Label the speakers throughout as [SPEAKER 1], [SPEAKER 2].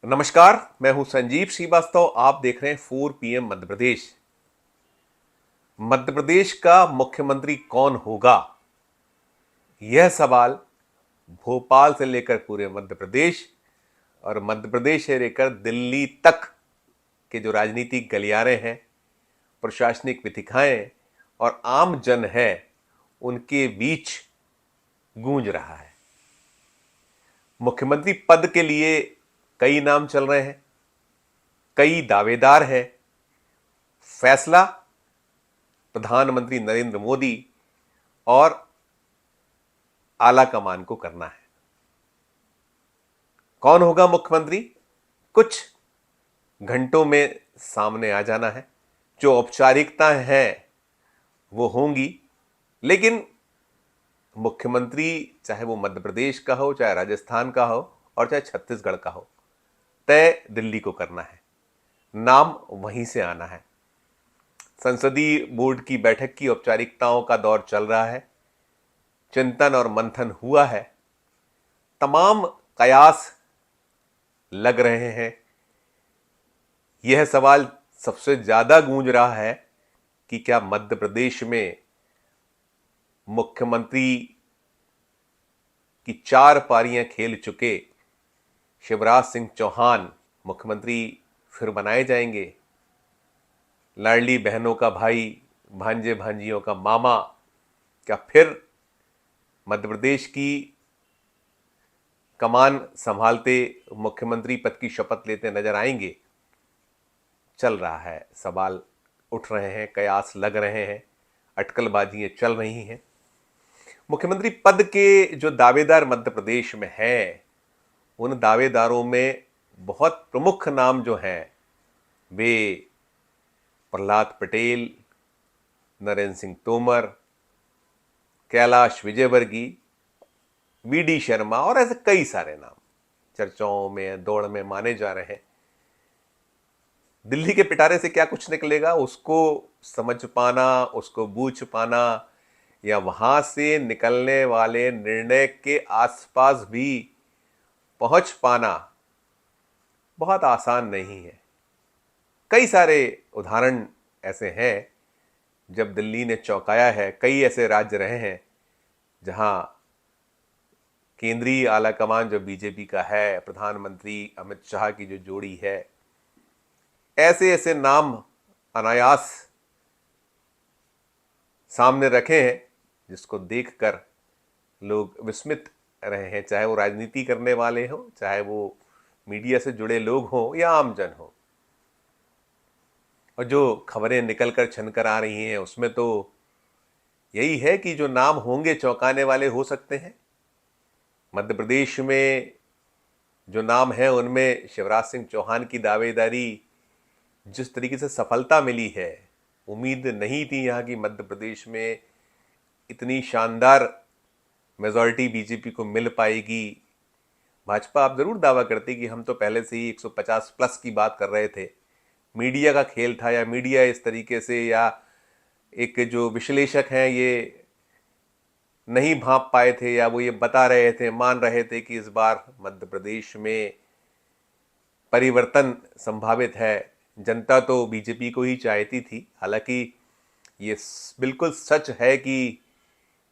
[SPEAKER 1] नमस्कार। मैं हूं संजीव श्रीवास्तव। आप देख रहे हैं 4 PM मध्य प्रदेश। मध्य प्रदेश का मुख्यमंत्री कौन होगा, यह सवाल भोपाल से लेकर पूरे मध्य प्रदेश और मध्य प्रदेश से लेकर दिल्ली तक के जो राजनीतिक गलियारे हैं, प्रशासनिक विथिकाएं और आम जन है, उनके बीच गूंज रहा है। मुख्यमंत्री पद के लिए कई नाम चल रहे हैं, कई दावेदार हैं। फैसला प्रधानमंत्री नरेंद्र मोदी और आला कमान को करना है। कौन होगा मुख्यमंत्री, कुछ घंटों में सामने आ जाना है। जो औपचारिकताएं हैं वो होंगी, लेकिन मुख्यमंत्री चाहे वो मध्य प्रदेश का हो, चाहे राजस्थान का हो और चाहे छत्तीसगढ़ का हो, तय दिल्ली को करना है। नाम वहीं से आना है। संसदीय बोर्ड की बैठक की औपचारिकताओं का दौर चल रहा है। चिंतन और मंथन हुआ है। तमाम कयास लग रहे हैं। यह सवाल सबसे ज्यादा गूंज रहा है कि क्या मध्य प्रदेश में मुख्यमंत्री की 4 पारियां खेल चुके शिवराज सिंह चौहान मुख्यमंत्री फिर बनाए जाएंगे। लाडली बहनों का भाई, भांजे भांजियों का मामा, क्या फिर मध्य प्रदेश की कमान संभालते मुख्यमंत्री पद की शपथ लेते नजर आएंगे? चल रहा है, सवाल उठ रहे हैं, कयास लग रहे हैं, अटकलबाजियां चल रही हैं। मुख्यमंत्री पद के जो दावेदार मध्य प्रदेश में हैं, उन दावेदारों में बहुत प्रमुख नाम जो हैं वे प्रहलाद पटेल, नरेंद्र सिंह तोमर, कैलाश विजयवर्गीय, वीडी शर्मा और ऐसे कई सारे नाम चर्चाओं में, दौड़ में माने जा रहे हैं। दिल्ली के पिटारे से क्या कुछ निकलेगा, उसको समझ पाना, उसको बूझ पाना या वहां से निकलने वाले निर्णय के आसपास भी पहुंच पाना बहुत आसान नहीं है। कई सारे उदाहरण ऐसे हैं जब दिल्ली ने चौंकाया है। कई ऐसे राज्य रहे हैं जहां केंद्रीय आला कमान जो बीजेपी का है, प्रधानमंत्री अमित शाह की जो जोड़ी है, ऐसे ऐसे नाम अनायास सामने रखे हैं जिसको देखकर लोग विस्मित रहे हैं, चाहे वो राजनीति करने वाले हों, चाहे वो मीडिया से जुड़े लोग हों या आमजन हो। और जो खबरें निकलकर छनकर आ रही हैं उसमें तो यही है कि जो नाम होंगे चौंकाने वाले हो सकते हैं। मध्य प्रदेश में जो नाम है उनमें शिवराज सिंह चौहान की दावेदारी जिस तरीके से सफलता मिली है, उम्मीद नहीं थी यहाँ की मध्य प्रदेश में इतनी शानदार मेजॉरिटी बीजेपी को मिल पाएगी। भाजपा आप जरूर दावा करती कि हम तो पहले से ही 150 प्लस की बात कर रहे थे। मीडिया का खेल था, या मीडिया इस तरीके से, या एक जो विश्लेषक हैं ये नहीं भांप पाए थे, या वो ये बता रहे थे, मान रहे थे कि इस बार मध्य प्रदेश में परिवर्तन संभावित है। जनता तो बीजेपी को ही चाहती थी। हालांकि ये बिल्कुल सच है कि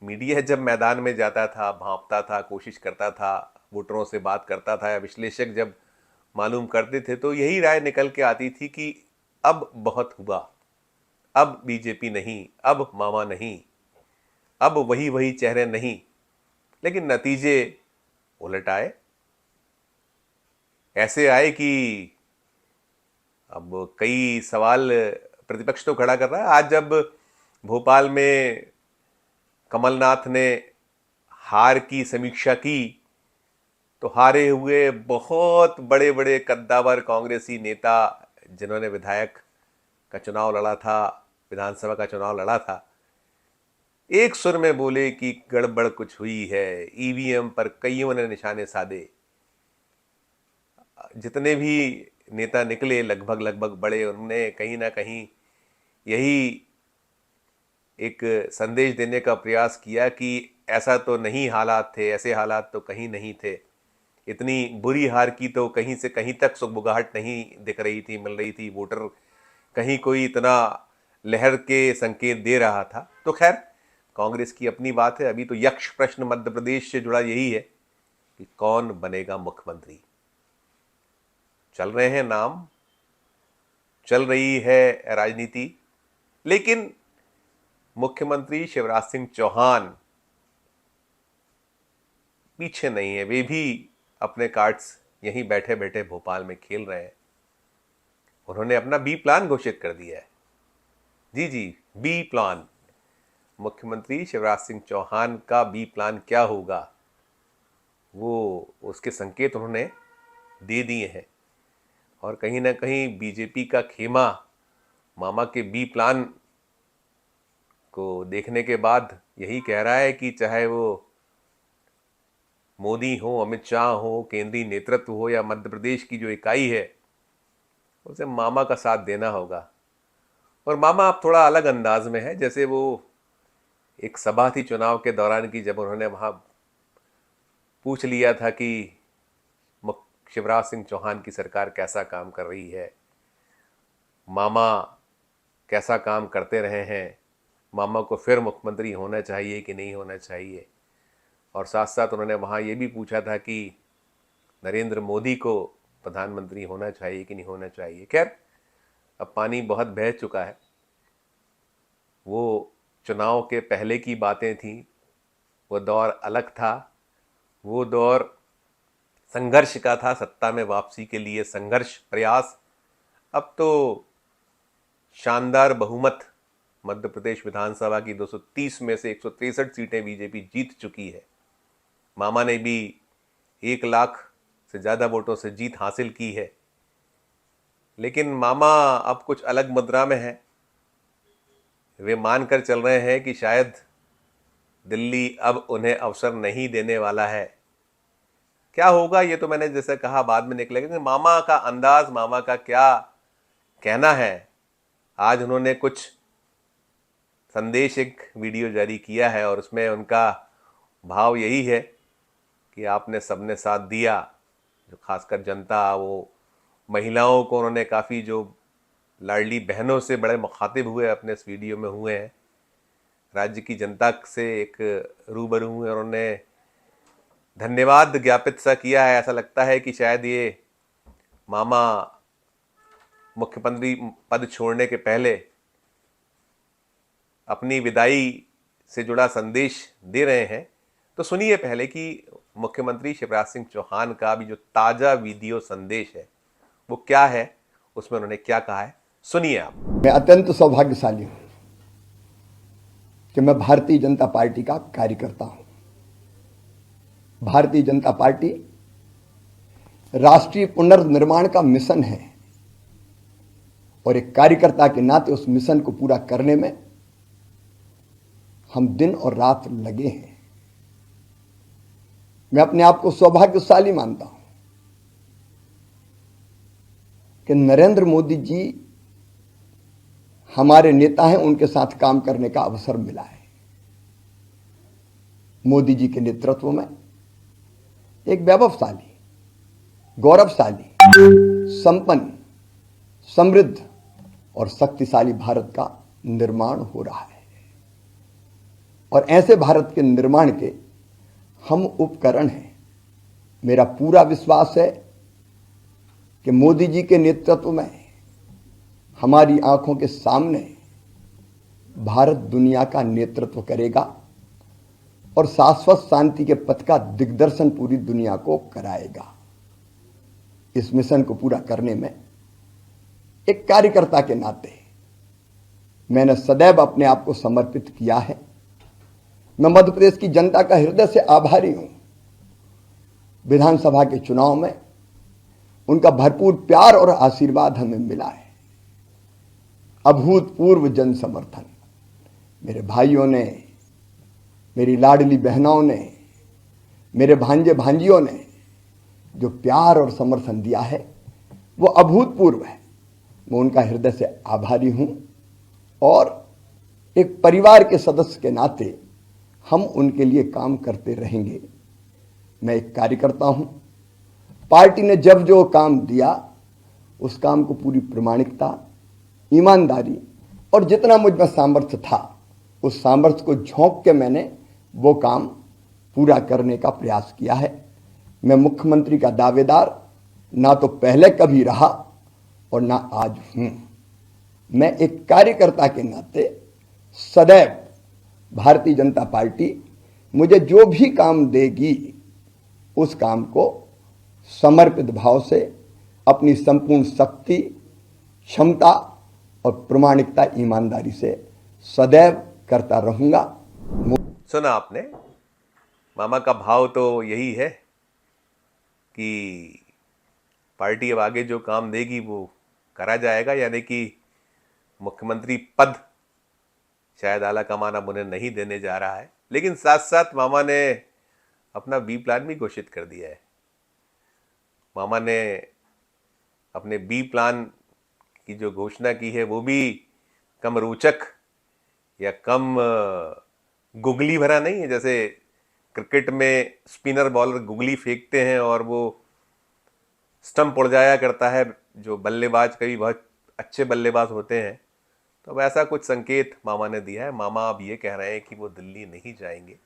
[SPEAKER 1] मीडिया जब मैदान में जाता था, भांपता था, कोशिश करता था, वोटरों से बात करता था, या विश्लेषक जब मालूम करते थे, तो यही राय निकल के आती थी कि अब बहुत हुआ, अब बीजेपी नहीं, अब मामा नहीं, अब वही वही चेहरे नहीं। लेकिन नतीजे उलट आए। ऐसे आए कि अब कई सवाल प्रतिपक्ष तो खड़ा कर रहा है। आज जब भोपाल में कमलनाथ ने हार की समीक्षा की, तो हारे हुए बहुत बड़े बड़े कद्दावर कांग्रेसी नेता जिन्होंने विधायक का चुनाव लड़ा था, विधानसभा का चुनाव लड़ा था, एक सुर में बोले कि गड़बड़ कुछ हुई है। ईवीएम पर कईयों ने निशाने साधे। जितने भी नेता निकले लगभग लगभग बड़े, उन्होंने कहीं ना कहीं यही एक संदेश देने का प्रयास किया कि ऐसा तो नहीं हालात थे, ऐसे हालात तो कहीं नहीं थे। इतनी बुरी हार की तो कहीं से कहीं तक सुगबुगाहट नहीं दिख रही थी, मिल रही थी। वोटर कहीं कोई इतना लहर के संकेत दे रहा था। तो खैर, कांग्रेस की अपनी बात है। अभी तो यक्ष प्रश्न मध्य प्रदेश से जुड़ा यही है कि कौन बनेगा मुख्यमंत्री। चल रहे हैं नाम, चल रही है राजनीति, लेकिन मुख्यमंत्री शिवराज सिंह चौहान पीछे नहीं है। वे भी अपने कार्ड्स यहीं बैठे बैठे भोपाल में खेल रहे हैं। उन्होंने अपना बी प्लान घोषित कर दिया है। जी जी, बी प्लान। मुख्यमंत्री शिवराज सिंह चौहान का बी प्लान क्या होगा, वो उसके संकेत उन्होंने दे दिए हैं। और कहीं ना कहीं बीजेपी का खेमा मामा के बी प्लान को देखने के बाद यही कह रहा है कि चाहे वो मोदी हो, अमित शाह हो, केंद्रीय नेतृत्व हो या मध्य प्रदेश की जो इकाई है, उसे मामा का साथ देना होगा। और मामा अब थोड़ा अलग अंदाज में है। जैसे वो एक सभा थी चुनाव के दौरान की, जब उन्होंने वहाँ पूछ लिया था कि शिवराज सिंह चौहान की सरकार कैसा काम कर रही है, मामा कैसा काम करते रहे हैं, मामा को फिर मुख्यमंत्री होना चाहिए कि नहीं होना चाहिए। और साथ साथ उन्होंने वहाँ ये भी पूछा था कि नरेंद्र मोदी को प्रधानमंत्री होना चाहिए कि नहीं होना चाहिए। खैर, अब पानी बहुत बह चुका है। वो चुनाव के पहले की बातें थी, वो दौर अलग था। वो दौर संघर्ष का था, सत्ता में वापसी के लिए संघर्ष, प्रयास। अब तो शानदार बहुमत मध्य प्रदेश विधानसभा की 230 में से 163 सीटें बीजेपी जीत चुकी है। मामा ने भी 1 लाख से ज़्यादा वोटों से जीत हासिल की है। लेकिन मामा अब कुछ अलग मुद्रा में है। वे मानकर चल रहे हैं कि शायद दिल्ली अब उन्हें अवसर नहीं देने वाला है। क्या होगा ये तो मैंने जैसे कहा बाद में निकलेगा, कि मामा का अंदाज, मामा का क्या कहना है। आज उन्होंने कुछ संदेश, एक वीडियो जारी किया है और उसमें उनका भाव यही है कि आपने सबने साथ दिया। जो खासकर जनता, वो महिलाओं को उन्होंने काफ़ी, जो लाडली बहनों से बड़े मुखातिब हुए अपने इस वीडियो में हुए हैं, राज्य की जनता से एक रूबरू हुए और उन्होंने धन्यवाद ज्ञापित सा किया है। ऐसा लगता है कि शायद ये मामा मुख्यमंत्री पद छोड़ने के पहले अपनी विदाई से जुड़ा संदेश दे रहे हैं। तो सुनिए पहले कि मुख्यमंत्री शिवराज सिंह चौहान का भी जो ताज़ा वीडियो संदेश है वो क्या है, उसमें उन्होंने क्या कहा है, सुनिए आप।
[SPEAKER 2] मैं अत्यंत सौभाग्यशाली हूं कि मैं भारतीय जनता पार्टी का कार्यकर्ता हूं। भारतीय जनता पार्टी राष्ट्रीय पुनर्निर्माण का मिशन है और एक कार्यकर्ता के नाते उस मिशन को पूरा करने में हम दिन और रात लगे हैं। मैं अपने आप को सौभाग्यशाली मानता हूं कि नरेंद्र मोदी जी हमारे नेता हैं, उनके साथ काम करने का अवसर मिला है। मोदी जी के नेतृत्व में एक वैभवशाली, गौरवशाली, संपन्न, समृद्ध और शक्तिशाली भारत का निर्माण हो रहा है। और ऐसे भारत के निर्माण के हम उपकरण हैं। मेरा पूरा विश्वास है कि मोदी जी के नेतृत्व में हमारी आंखों के सामने भारत दुनिया का नेतृत्व करेगा और शाश्वत शांति के पथ का दिग्दर्शन पूरी दुनिया को कराएगा। इस मिशन को पूरा करने में एक कार्यकर्ता के नाते मैंने सदैव अपने आप को समर्पित किया है। मैं मध्य प्रदेश की जनता का हृदय से आभारी हूं। विधानसभा के चुनाव में उनका भरपूर प्यार और आशीर्वाद हमें मिला है। अभूतपूर्व जन समर्थन मेरे भाइयों ने, मेरी लाडली बहनों ने, मेरे भांजे भांजियों ने जो प्यार और समर्थन दिया है वो अभूतपूर्व है। मैं उनका हृदय से आभारी हूं और एक परिवार के सदस्य के नाते हम उनके लिए काम करते रहेंगे। मैं एक कार्यकर्ता हूं, पार्टी ने जब जो काम दिया उस काम को पूरी प्रामाणिकता, ईमानदारी और जितना मुझ में सामर्थ्य था उस सामर्थ्य को झोंक के मैंने वो काम पूरा करने का प्रयास किया है। मैं मुख्यमंत्री का दावेदार ना तो पहले कभी रहा और ना आज हूं। मैं एक कार्यकर्ता के नाते सदैव भारतीय जनता पार्टी मुझे जो भी काम देगी उस काम को समर्पित भाव से अपनी संपूर्ण शक्ति, क्षमता और प्रामाणिकता, ईमानदारी से सदैव करता रहूंगा।
[SPEAKER 1] सुना आपने, मामा का भाव तो यही है कि पार्टी अब आगे जो काम देगी वो करा जाएगा, यानी कि मुख्यमंत्री पद शायद आला कमान अब उन्हें नहीं देने जा रहा है। लेकिन साथ साथ मामा ने अपना बी प्लान भी घोषित कर दिया है। मामा ने अपने बी प्लान की जो घोषणा की है वो भी कम रोचक या कम गुगली भरा नहीं है। जैसे क्रिकेट में स्पिनर बॉलर गुगली फेंकते हैं और वो स्टंप उड़ जाया करता है, जो बल्लेबाज कभी बहुत अच्छे बल्लेबाज होते हैं, तो अब ऐसा कुछ संकेत मामा ने दिया है। मामा अब ये कह रहे हैं कि वो दिल्ली नहीं जाएंगे।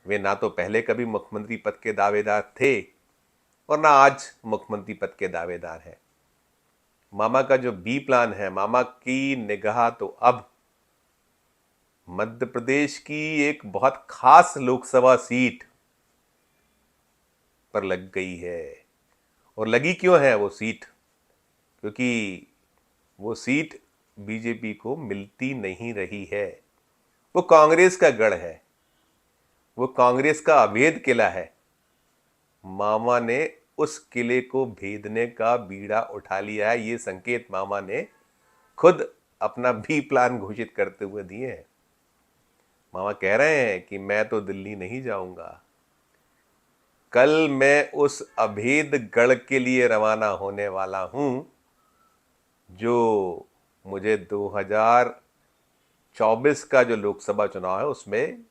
[SPEAKER 1] वे ना तो पहले कभी मुख्यमंत्री पद के दावेदार थे और ना आज मुख्यमंत्री पद के दावेदार हैं। मामा का जो बी प्लान है, मामा की निगाह तो अब मध्य प्रदेश की एक बहुत खास लोकसभा सीट पर लग गई है। और लगी क्यों है वो सीट? क्योंकि वो सीट बीजेपी को मिलती नहीं रही है। वो कांग्रेस का गढ़ है, वो कांग्रेस का अवैध किला है। मामा ने उस किले को भेदने का बीड़ा उठा लिया है। ये संकेत मामा ने खुद अपना बी प्लान घोषित करते हुए दिए हैं। मामा कह रहे हैं कि मैं तो दिल्ली नहीं जाऊंगा, कल मैं उस अभेद गढ़ के लिए रवाना होने वाला हूं जो मुझे 2024 का जो लोकसभा चुनाव है उसमें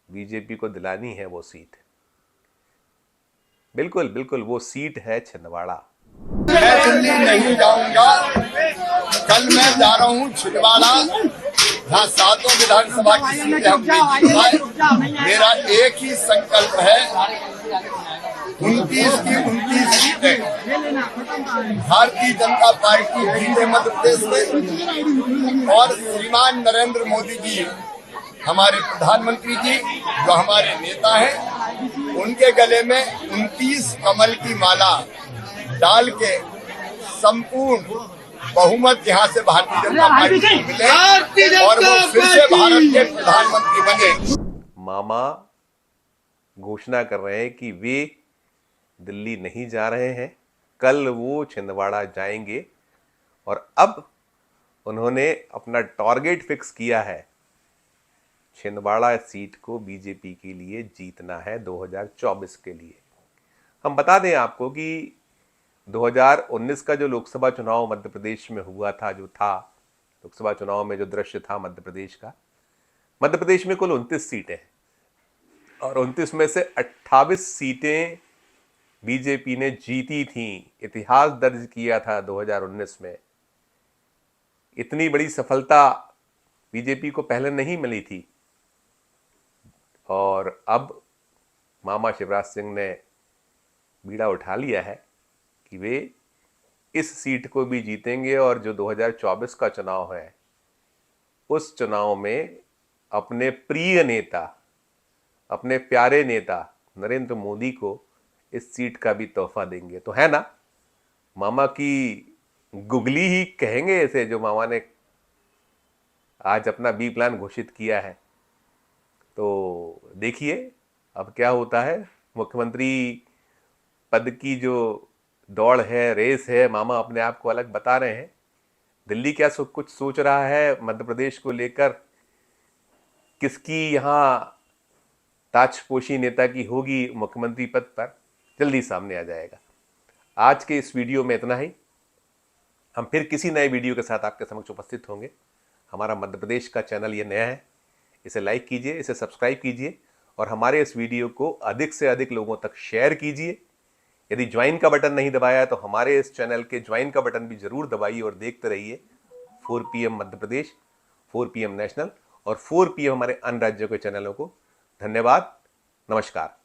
[SPEAKER 1] बीजेपी को दिलानी है वो सीट। बिल्कुल बिल्कुल वो सीट है छिंदवाड़ा।
[SPEAKER 3] मैं दिल्ली नहीं जाऊंगा, कल मैं जा रहा हूँ छिंदवाड़ा, जहाँ 7 विधानसभा की सीटें हमने जीती है। मेरा एक ही संकल्प है, 29 की 29 सीटें भारतीय जनता पार्टी जीते मध्य प्रदेश में। और श्रीमान नरेंद्र मोदी जी, हमारे प्रधानमंत्री जी, जो हमारे नेता हैं, उनके गले में 29 कमल की माला डाल के संपूर्ण बहुमत यहाँ से भारतीय जनता पार्टी को मिले और वो फिर से भारत के प्रधानमंत्री बने।
[SPEAKER 1] मामा घोषणा कर रहे हैं कि वे दिल्ली नहीं जा रहे हैं, कल वो छिंदवाड़ा जाएंगे। और अब उन्होंने अपना टारगेट फिक्स किया है, छिंदवाड़ा सीट को बीजेपी के लिए जीतना है 2024 के लिए। हम बता दें आपको कि 2019 का जो लोकसभा चुनाव मध्य प्रदेश में हुआ था, जो था लोकसभा चुनाव में जो दृश्य था मध्य प्रदेश का, मध्य प्रदेश में कुल 29 सीटें हैं और 29 में से 28 सीटें बीजेपी ने जीती थी। इतिहास दर्ज किया था 2019 में। इतनी बड़ी सफलता बीजेपी को पहले नहीं मिली थी और अब मामा शिवराज सिंह ने बीड़ा उठा लिया है कि वे इस सीट को भी जीतेंगे और जो 2024 का चुनाव है उस चुनाव में अपने प्रिय नेता, अपने प्यारे नेता नरेंद्र मोदी को इस सीट का भी तोहफा देंगे। तो है ना, मामा की गुगली ही कहेंगे इसे, जो मामा ने आज अपना बी प्लान घोषित किया है। तो देखिए अब क्या होता है। मुख्यमंत्री पद की जो दौड़ है, रेस है, मामा अपने आप को अलग बता रहे हैं। दिल्ली क्या कुछ सोच रहा है मध्य प्रदेश को लेकर, किसकी यहाँ ताजपोशी नेता की होगी मुख्यमंत्री पद पर, जल्दी सामने आ जाएगा। आज के इस वीडियो में इतना ही। हम फिर किसी नए वीडियो के साथ आपके समक्ष उपस्थित होंगे। हमारा मध्य प्रदेश का चैनल ये नया है, इसे लाइक कीजिए, इसे सब्सक्राइब कीजिए और हमारे इस वीडियो को अधिक से अधिक लोगों तक शेयर कीजिए, यदि ज्वाइन का बटन नहीं दबाया है तो हमारे इस चैनल के ज्वाइन का बटन भी जरूर दबाइए और देखते रहिए 4 PM Madhya Pradesh, 4 PM national और 4 PM हमारे अन्य राज्यों के चैनलों को। धन्यवाद, नमस्कार।